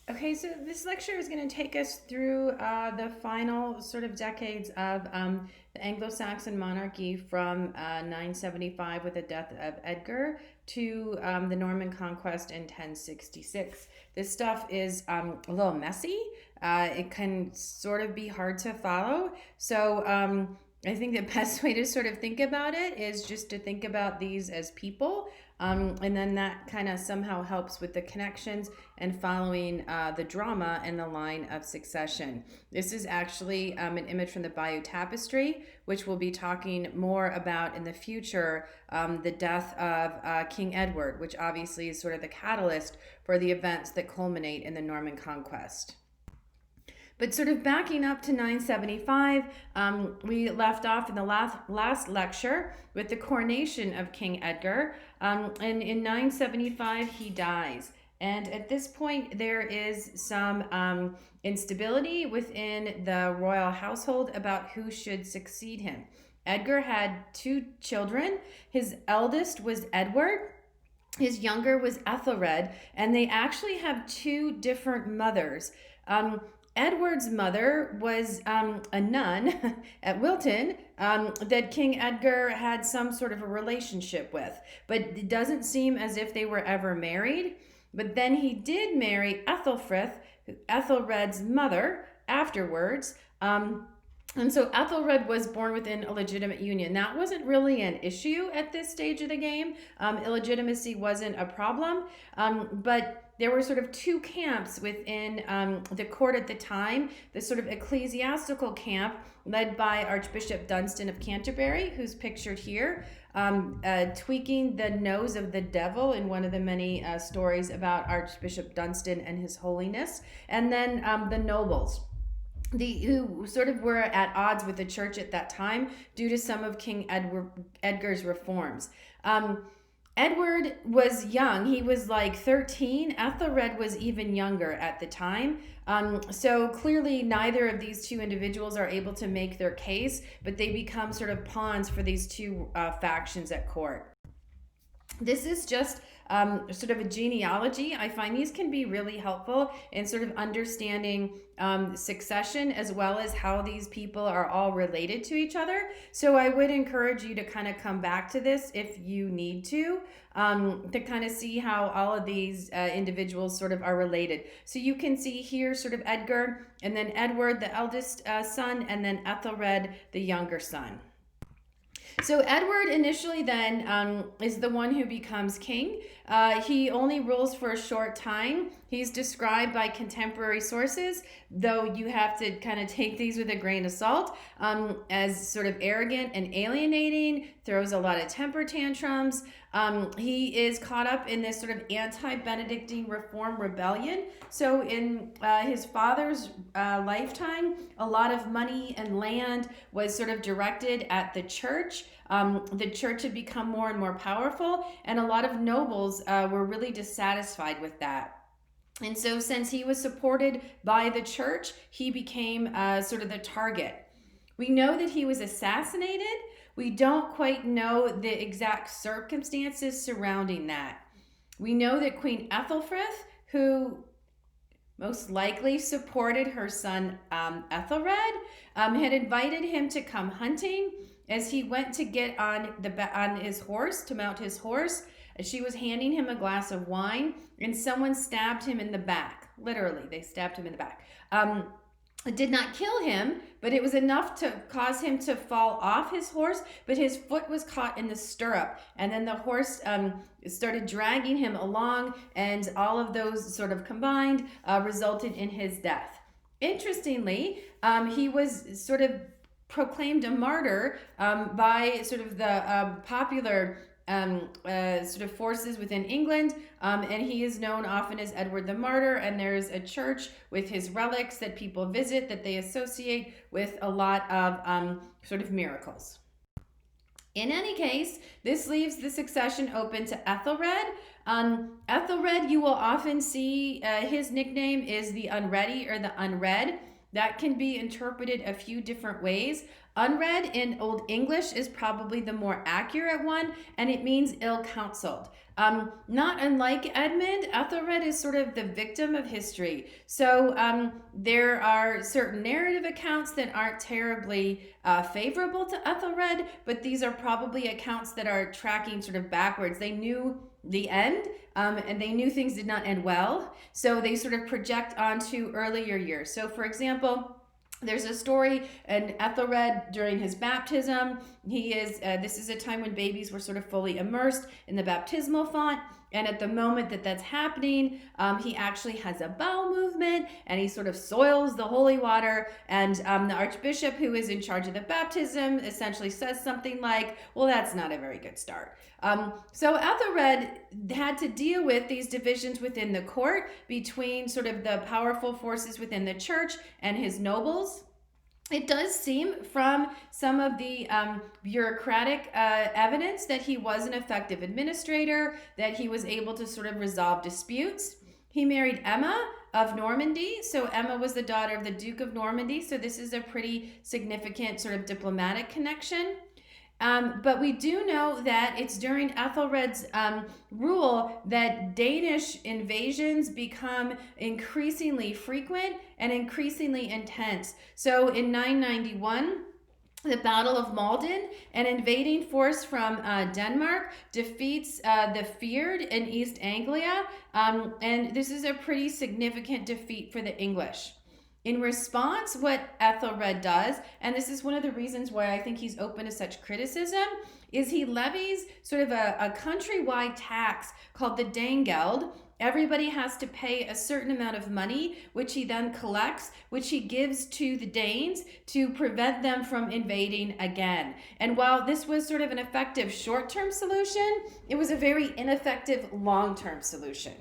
Okay, so this lecture is going to take us through the final sort of decades of the Anglo-Saxon monarchy from 975 with the death of Edgar to the Norman conquest in 1066. This stuff is a little messy. It can sort of be hard to follow. So I think the best way to sort of think about it is just to think about these as people. And then that kind of somehow helps with the connections and following the drama and the line of succession. This is actually an image from the Bayeux Tapestry, which we'll be talking more about in the future, the death of King Edward, which obviously is sort of the catalyst for the events that culminate in the Norman conquest. But sort of backing up to 975, we left off in the last lecture with the coronation of King Edgar. And in 975, he dies. And at this point, there is some instability within the royal household about who should succeed him. Edgar had two children. His eldest was Edward. His younger was Ethelred, and they actually have two different mothers. Edward's mother was a nun at Wilton that King Edgar had some sort of a relationship with, but it doesn't seem as if they were ever married. But then he did marry Ethelfrith, Ethelred's mother, afterwards. And so Ethelred was born within a legitimate union. That wasn't really an issue at this stage of the game. Illegitimacy wasn't a problem, but there were sort of two camps within the court at the time. The sort of ecclesiastical camp led by Archbishop Dunstan of Canterbury, who's pictured here, tweaking the nose of the devil in one of the many stories about Archbishop Dunstan and his holiness. And then the nobles, who sort of were at odds with the church at that time due to some of King Edgar's reforms. Edward was young. He was like 13. Ethelred was even younger at the time. So clearly neither of these two individuals are able to make their case, but they become sort of pawns for these two factions at court. This is just sort of a genealogy. I find these can be really helpful in sort of understanding succession, as well as how these people are all related to each other. So I would encourage you to kind of come back to this if you need to kind of see how all of these individuals sort of are related. So you can see here sort of Edgar, and then Edward, the eldest son, and then Ethelred, the younger son. So Edward initially then is the one who becomes king. He only rules for a short time. He's described by contemporary sources, though you have to kind of take these with a grain of salt, as sort of arrogant and alienating, throws a lot of temper tantrums. He is caught up in this sort of anti-Benedictine reform rebellion. So in his father's lifetime, a lot of money and land was sort of directed at the church. The church had become more and more powerful, and a lot of nobles were really dissatisfied with that. And so since he was supported by the church, he became sort of the target. We know that he was assassinated. We don't quite know the exact circumstances surrounding that. We know that Queen Ethelfrith, who most likely supported her son Ethelred, had invited him to come hunting. As he went to get on his horse, to mount his horse, she was handing him a glass of wine, and someone stabbed him in the back. Literally, they stabbed him in the back. It did not kill him, but it was enough to cause him to fall off his horse, but his foot was caught in the stirrup, and then the horse started dragging him along, and all of those sort of combined resulted in his death. Interestingly, he was sort of proclaimed a martyr by sort of the popular sort of forces within England, and he is known often as Edward the Martyr, and there's a church with his relics that people visit that they associate with a lot of sort of miracles. In any case, this leaves the succession open to Ethelred. Ethelred, you will often see his nickname is the Unready or the Unread. that can be interpreted a few different ways. Unread in Old English is probably the more accurate one, and it means ill-counseled. Not unlike Edmund, Ethelred is sort of the victim of history. So there are certain narrative accounts that aren't terribly favorable to Ethelred, but these are probably accounts that are tracking sort of backwards. They knew the end, and they knew things did not end well, so they sort of project onto earlier years. So for example, there's a story in Ethelred during his baptism. This is a time when babies were sort of fully immersed in the baptismal font. And at the moment that that's happening, he actually has a bowel movement and he sort of soils the holy water. And the archbishop who is in charge of the baptism essentially says something like, well, that's not a very good start. So Ethelred had to deal with these divisions within the court between sort of the powerful forces within the church and his nobles. It does seem from some of the bureaucratic evidence that he was an effective administrator, that he was able to sort of resolve disputes. He married Emma of Normandy. So Emma was the daughter of the Duke of Normandy. So this is a pretty significant sort of diplomatic connection. But we do know that it's during Ethelred's rule that Danish invasions become increasingly frequent and increasingly intense. So in 991, the Battle of Malden, an invading force from Denmark, defeats the Fyrd in East Anglia, and this is a pretty significant defeat for the English. In response, what Ethelred does, and this is one of the reasons why I think he's open to such criticism, is he levies sort of a countrywide tax called the Danegeld. Everybody has to pay a certain amount of money, which he then collects, which he gives to the Danes to prevent them from invading again. And while this was sort of an effective short-term solution, it was a very ineffective long-term solution.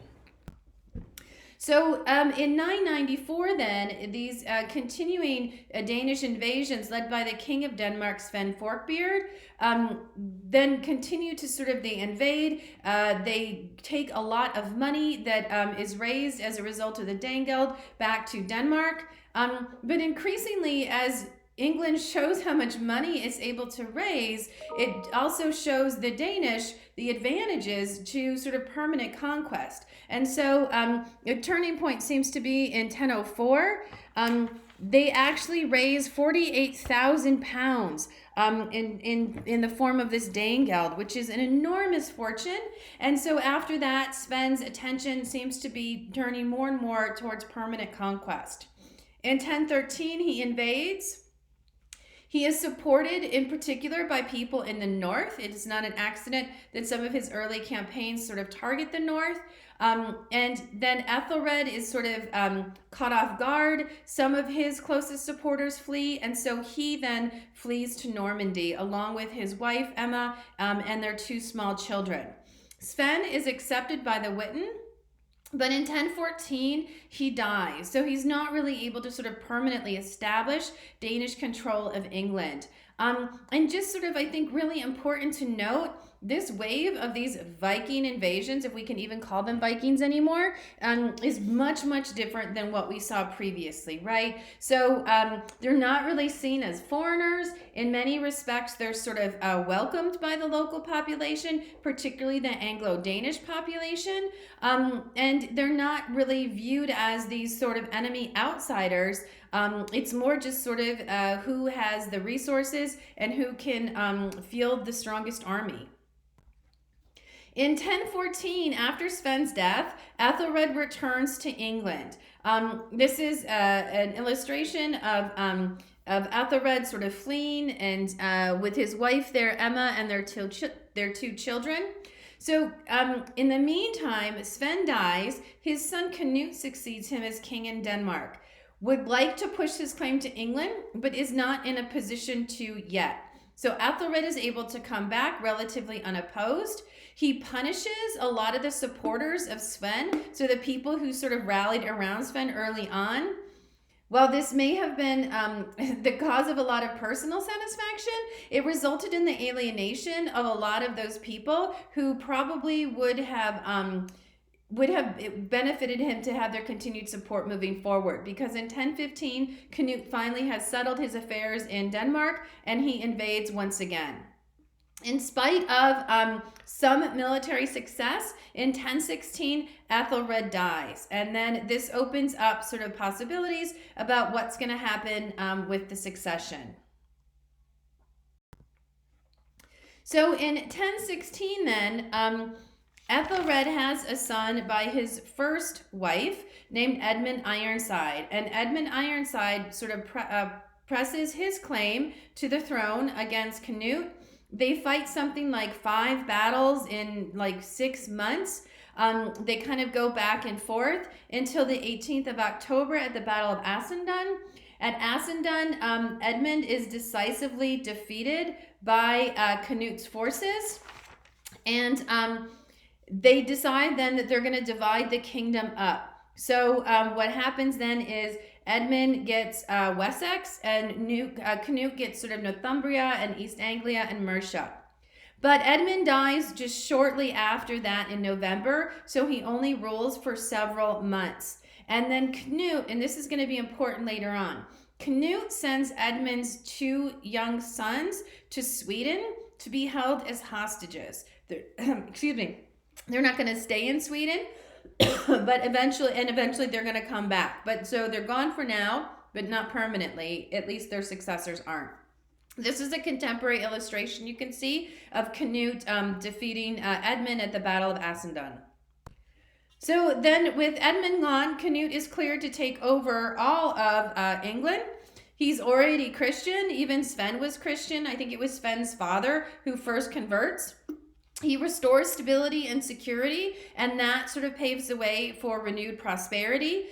So in 994 then, these continuing Danish invasions led by the King of Denmark, Sven Forkbeard, then continue to sort of, they invade, they take a lot of money that is raised as a result of the Danegeld back to Denmark. But increasingly, as England shows how much money it's able to raise, it also shows the Danish the advantages to sort of permanent conquest. And so a turning point seems to be in 1004. They actually raise 48,000 pounds in the form of this Danegeld, which is an enormous fortune. And so after that, Sven's attention seems to be turning more and more towards permanent conquest. In 1013, he invades. He is supported in particular by people in the north. It is not an accident that some of his early campaigns sort of target the north. And then Ethelred is sort of caught off guard. Some of his closest supporters flee, and so he then flees to Normandy along with his wife Emma and their two small children. Sven is accepted by the Witan, but in 1014, he dies. So he's not really able to sort of permanently establish Danish control of England. And just sort of, I think, really important to note, this wave of these Viking invasions, if we can even call them Vikings anymore, is much, much different than what we saw previously, right? So they're not really seen as foreigners. In many respects, they're sort of welcomed by the local population, particularly the Anglo-Danish population. And they're not really viewed as these sort of enemy outsiders. It's more just sort of who has the resources and who can field the strongest army. In 1014, after Sven's death, Ethelred returns to England. This is an illustration of Ethelred sort of fleeing and with his wife there, Emma, and their two children. So in the meantime, Sven dies. His son Canute succeeds him as king in Denmark. Would like to push his claim to England, but is not in a position to yet. So Ethelred is able to come back relatively unopposed. He punishes a lot of the supporters of Sven, so the people who sort of rallied around Sven early on. While this may have been the cause of a lot of personal satisfaction, it resulted in the alienation of a lot of those people who probably would have would have it benefited him to have their continued support moving forward, because in 1015 Canute finally has settled his affairs in Denmark and he invades once again. In spite of some military success, in 1016, Ethelred dies. And then this opens up sort of possibilities about what's going to happen with the succession. So in 1016 then, Ethelred has a son by his first wife named Edmund Ironside. And Edmund Ironside sort of presses his claim to the throne against Canute. They fight something like 5 battles in like 6 months. They kind of go back and forth until the 18th of October at the Battle of Assendun. At Assendun, Edmund is decisively defeated by Canute's forces. And they decide then that they're going to divide the kingdom up. So what happens then is Edmund gets Wessex, and Canute gets sort of Northumbria and East Anglia and Mercia. But Edmund dies just shortly after that in November, so he only rules for several months. And then Canute, and this is going to be important later on, Canute sends Edmund's 2 young sons to Sweden to be held as hostages. Excuse me. They're not going to stay in Sweden, but eventually they're going to come back. But so they're gone for now, but not permanently. At least their successors aren't. This is a contemporary illustration you can see of Canute defeating Edmund at the Battle of Assendun. So then with Edmund gone, Canute is cleared to take over all of England. He's already Christian. Even Sven was Christian. I think it was Sven's father who first converts. He restores stability and security, and that sort of paves the way for renewed prosperity.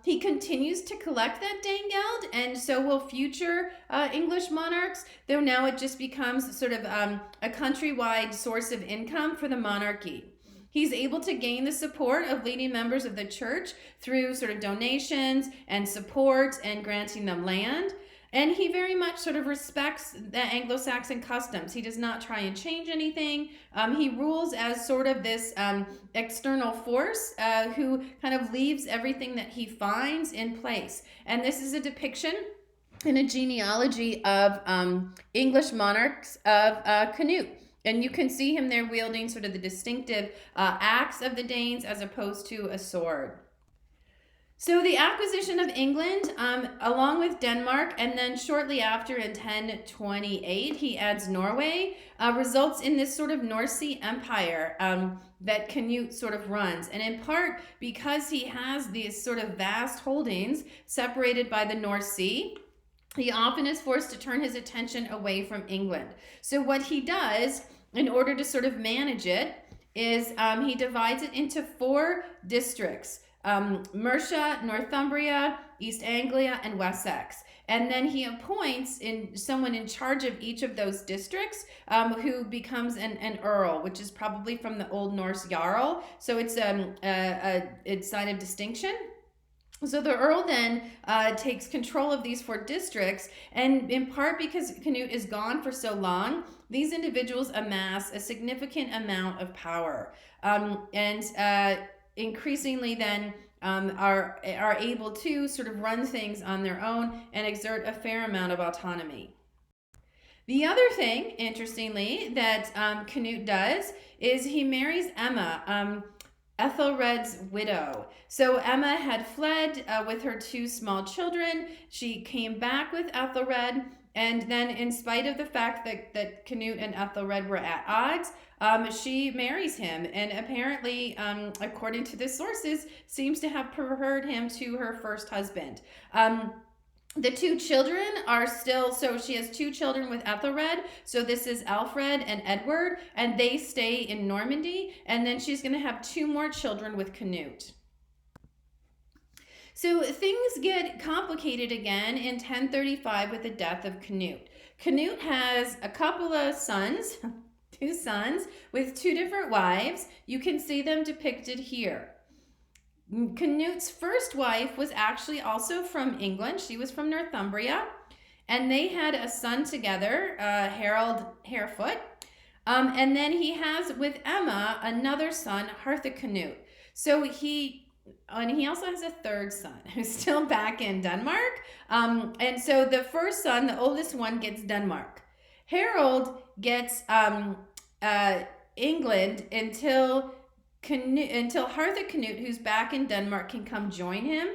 He continues to collect that Danegeld, and so will future English monarchs, though now it just becomes sort of a countrywide source of income for the monarchy. He's able to gain the support of leading members of the church through sort of donations and support and granting them land. And he very much sort of respects the Anglo-Saxon customs. He does not try and change anything. He rules as sort of this external force who kind of leaves everything that he finds in place. And this is a depiction in a genealogy of English monarchs of Canute. And you can see him there wielding sort of the distinctive axe of the Danes as opposed to a sword. So the acquisition of England, along with Denmark, and then shortly after in 1028, he adds Norway, results in this sort of North Sea empire that Canute sort of runs. And in part because he has these sort of vast holdings separated by the North Sea, he often is forced to turn his attention away from England. So what he does in order to sort of manage it is he divides it into 4 districts. Mercia, Northumbria, East Anglia, and Wessex. And then he appoints someone in charge of each of those districts who becomes an earl, which is probably from the Old Norse jarl. So it's a sign of distinction. So the earl then takes control of these 4 districts, and in part because Canute is gone for so long, these individuals amass a significant amount of power. Increasingly then are able to sort of run things on their own and exert a fair amount of autonomy. The other thing, interestingly, that Canute does is he marries Emma, Ethelred's widow. So Emma had fled with her 2 small children. She came back with Ethelred, and then in spite of the fact that Canute and Ethelred were at odds, she marries him, and apparently, according to the sources, seems to have preferred him to her first husband. The 2 children are still, so she has 2 children with Ethelred. So this is Alfred and Edward, and they stay in Normandy. And then she's going to have 2 more children with Canute. So things get complicated again in 1035 with the death of Canute. Canute has a couple of sons, 2 sons with 2 different wives. You can see them depicted here. Canute's first wife was actually also from England. She was from Northumbria, and they had a son together, Harold Harefoot. And then he has with Emma another son, Harthacnut. So and he also has a third son who's still back in Denmark. And so the first son, the oldest one, gets Denmark. Harold gets England until Harthur Canute, who's back in Denmark, can come join him.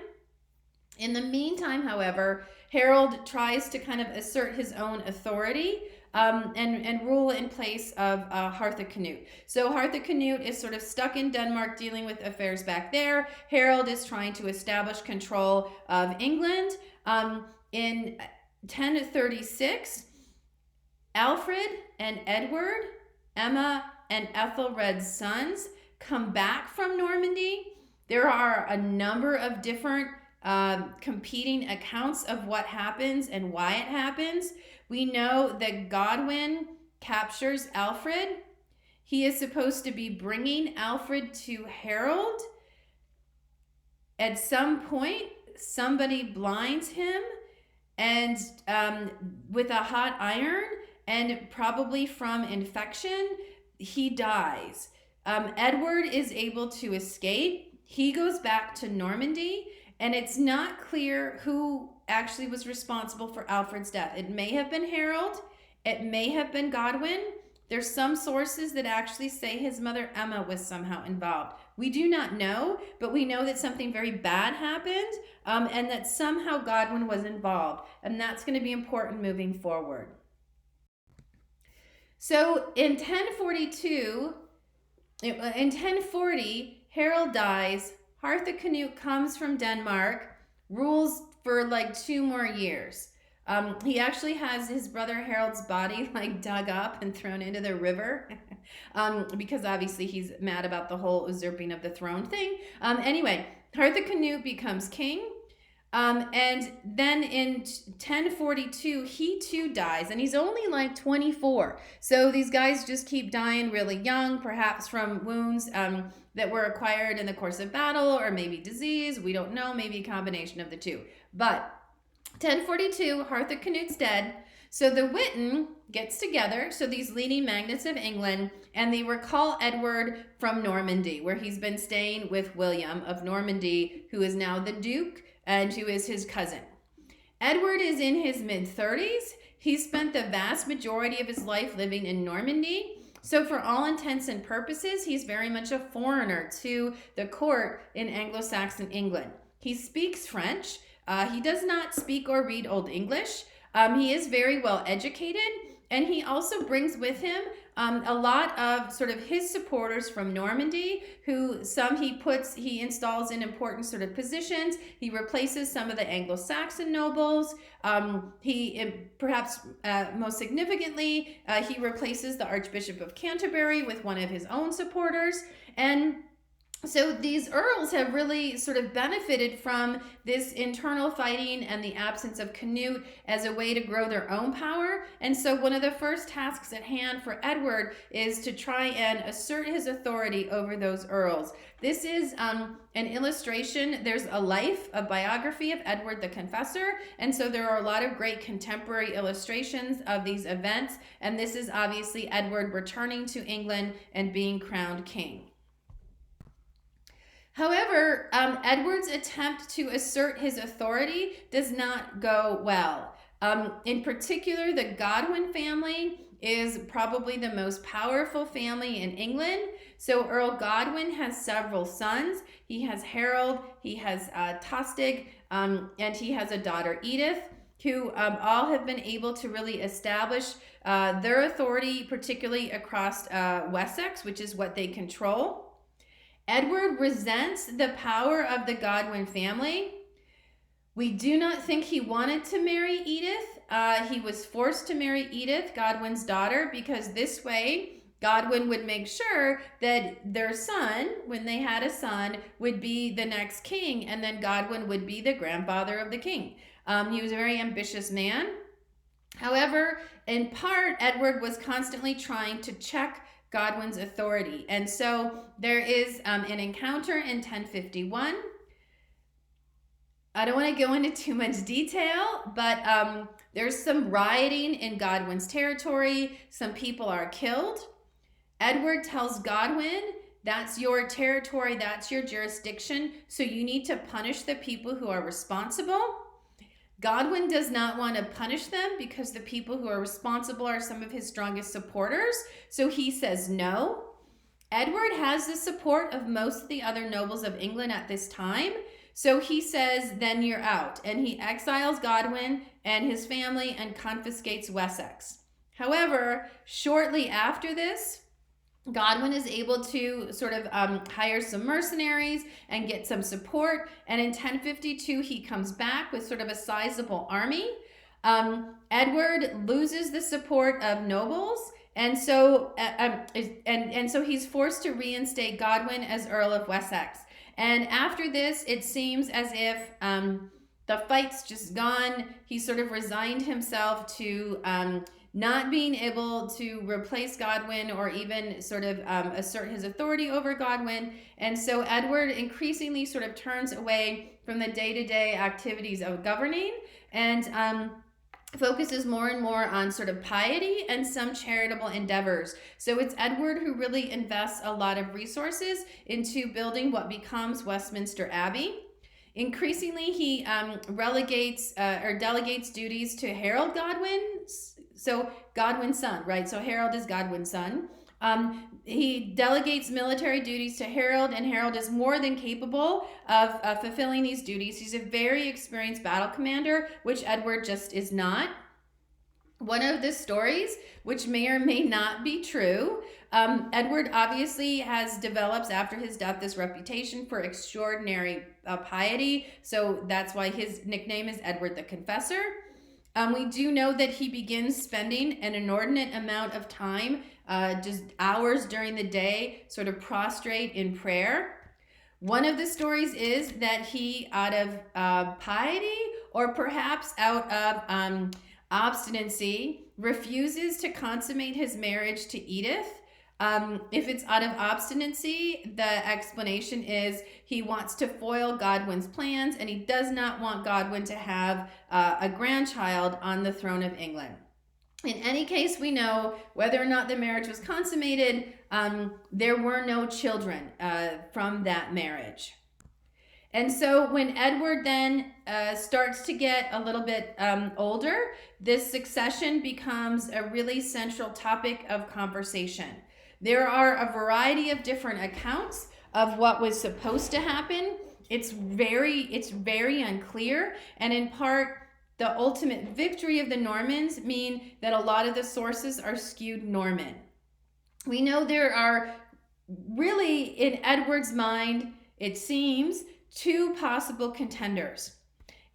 In the meantime, however, Harold tries to kind of assert his own authority and rule in place of Harthur Canute. So Harthur Canute is sort of stuck in Denmark dealing with affairs back there. Harold is trying to establish control of England. In 1036, Alfred and Edward, Emma and Ethelred's sons, come back from Normandy. There are a number of different competing accounts of what happens and why it happens. We know that Godwin captures Alfred. He is supposed to be bringing Alfred to Harold. At some point, somebody blinds him and with a hot iron, and probably from infection, he dies. Edward is able to escape. He goes back to Normandy, and it's not clear who actually was responsible for Alfred's death. It may have been Harold. It may have been Godwin. There's some sources that actually say his mother Emma was somehow involved. We do not know, but we know that something very bad happened and that somehow Godwin was involved. And that's going to be important moving forward. So in 1040, Harold dies. Harthur Canute comes from Denmark, rules for like 2 more years. He actually has his brother Harold's body like dug up and thrown into the river because obviously he's mad about the whole usurping of the throne thing. Anyway, Harthur Canute becomes king. And then in 1042, he too dies, and he's only like 24. So these guys just keep dying really young, perhaps from wounds that were acquired in the course of battle, or maybe disease. We don't know, maybe a combination of the two. But 1042, Harthur Canute's dead. So the Witan gets together, so these leading magnates of England, and they recall Edward from Normandy, where he's been staying with William of Normandy, who is now the Duke, and who is his cousin. Edward is in his mid-30s. He spent the vast majority of his life living in Normandy. So for all intents and purposes, he's very much a foreigner to the court in Anglo-Saxon England. He speaks French. He does not speak or read Old English. He is very well educated, and he also brings with him a lot of sort of his supporters from Normandy, who he installs in important sort of positions. He replaces some of the Anglo-Saxon nobles. Perhaps most significantly, he replaces the Archbishop of Canterbury with one of his own supporters. And so these earls have really sort of benefited from this internal fighting and the absence of Canute as a way to grow their own power. And so one of the first tasks at hand for Edward is to try and assert his authority over those earls. This is an illustration. There's a biography of Edward the Confessor. And so there are a lot of great contemporary illustrations of these events. And this is obviously Edward returning to England and being crowned king. However, Edward's attempt to assert his authority does not go well. In particular, the Godwin family is probably the most powerful family in England. So Earl Godwin has several sons. He has Harold, he has Tostig, and he has a daughter, Edith, who all have been able to really establish their authority, particularly across Wessex, which is what they control. Edward resents the power of the Godwin family. We do not think he wanted to marry Edith. He was forced to marry Edith, Godwin's daughter, because this way Godwin would make sure that their son, when they had a son, would be the next king, and then Godwin would be the grandfather of the king. He was a very ambitious man. However, in part, Edward was constantly trying to check Godwin's authority. And so there is an encounter in 1051. I don't want to go into too much detail, but there's some rioting in Godwin's territory. Some people are killed. Edward tells Godwin That's your territory, that's your jurisdiction. So you need to punish the people who are responsible. Godwin does not want to punish them because the people who are responsible are some of his strongest supporters. So he says no. Edward has the support of most of the other nobles of England at this time. So he says, then you're out. And he exiles Godwin and his family and confiscates Wessex. However, shortly after this, Godwin is able to sort of hire some mercenaries and get some support. And in 1052, he comes back with sort of a sizable army. Edward loses the support of nobles. And so, so he's forced to reinstate Godwin as Earl of Wessex. And after this, it seems as if the fight's just gone. He sort of resigned himself to not being able to replace Godwin or even sort of assert his authority over Godwin. And so Edward increasingly sort of turns away from the day-to-day activities of governing and focuses more and more on sort of piety and some charitable endeavors. So it's Edward who really invests a lot of resources into building what becomes Westminster Abbey. Increasingly, he relegates or delegates duties to Harold Godwin, so Godwin's son, right? So Harold is Godwin's son. He delegates military duties to Harold, and Harold is more than capable of fulfilling these duties. He's a very experienced battle commander, which Edward just is not. One of the stories, which may or may not be true, Edward obviously develops after his death this reputation for extraordinary piety. So that's why his nickname is Edward the Confessor. We do know that he begins spending an inordinate amount of time, just hours during the day, sort of prostrate in prayer. One of the stories is that he, out of piety or perhaps out of obstinacy, refuses to consummate his marriage to Edith. If it's out of obstinacy, the explanation is he wants to foil Godwin's plans and he does not want Godwin to have a grandchild on the throne of England. In any case, we know whether or not the marriage was consummated, there were no children from that marriage. And so when Edward then starts to get a little bit older, this succession becomes a really central topic of conversation. There are a variety of different accounts of what was supposed to happen. It's very unclear, and in part, the ultimate victory of the Normans mean that a lot of the sources are skewed Norman. We know there are really, in Edward's mind, it seems, two possible contenders.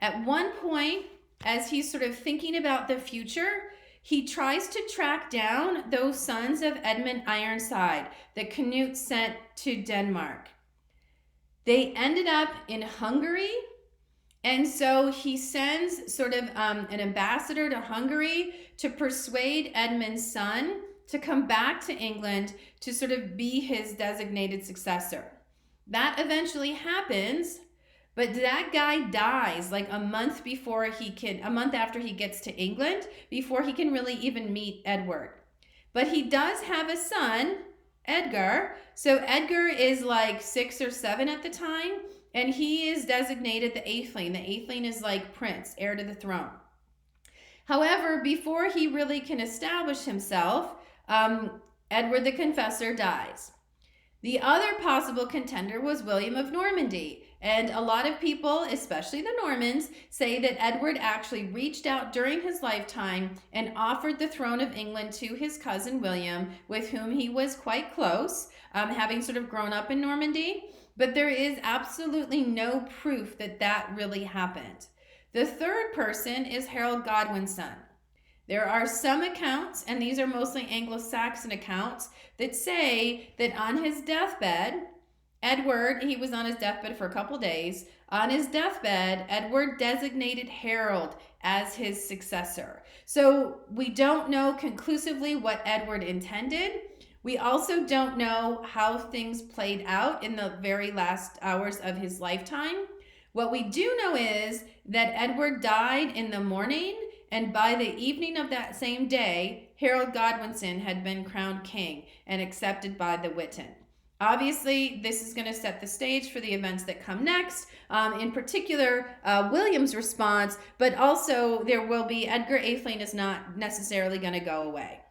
At one point, as he's sort of thinking about the future, he tries to track down those sons of Edmund Ironside that Canute sent to Denmark. They ended up in Hungary, and so he sends sort of an ambassador to Hungary to persuade Edmund's son to come back to England to sort of be his designated successor. That eventually happens, but that guy dies like a month after he gets to England, before he can really even meet Edward. But he does have a son, Edgar. So Edgar is like 6 or 7 at the time, and he is designated the Atheling. The Atheling is like prince, heir to the throne. However, before he really can establish himself, Edward the Confessor dies. The other possible contender was William of Normandy. And a lot of people, especially the Normans, say that Edward actually reached out during his lifetime and offered the throne of England to his cousin William, with whom he was quite close, having sort of grown up in Normandy. But there is absolutely no proof that that really happened. The third person is Harold Godwin's son. There are some accounts, and these are mostly Anglo-Saxon accounts, that say that on his deathbed, Edward, he was on his deathbed for a couple days. On his deathbed, Edward designated Harold as his successor. So we don't know conclusively what Edward intended. We also don't know how things played out in the very last hours of his lifetime. What we do know is that Edward died in the morning, and by the evening of that same day, Harold Godwinson had been crowned king and accepted by the Witan. Obviously, this is going to set the stage for the events that come next. In particular, William's response, but also there will be Edgar Atheling is not necessarily going to go away.